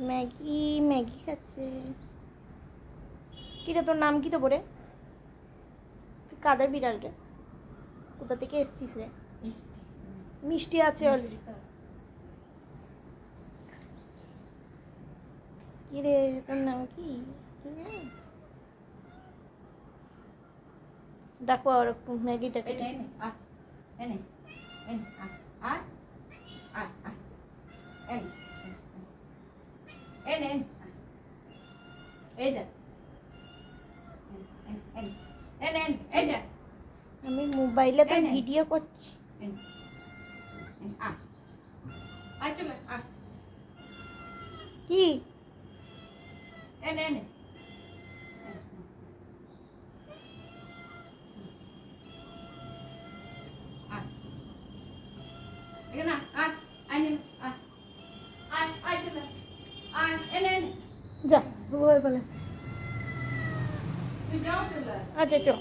Maggi Maggi খাচ্ছে। কিরে তোর নাম কি তো বলে? তুই কাদের বিড়াল রে? কোথা থেকে এসছিস রে? মিষ্টি আছে অলরেডি। কিরে তোর নাম কি? ডাকো আর ম্যাগিটাকে। আমি মোবাইলে তো ভিডিও করছি। কি যা বলে পালাচ্ছি। আচ্ছা চল।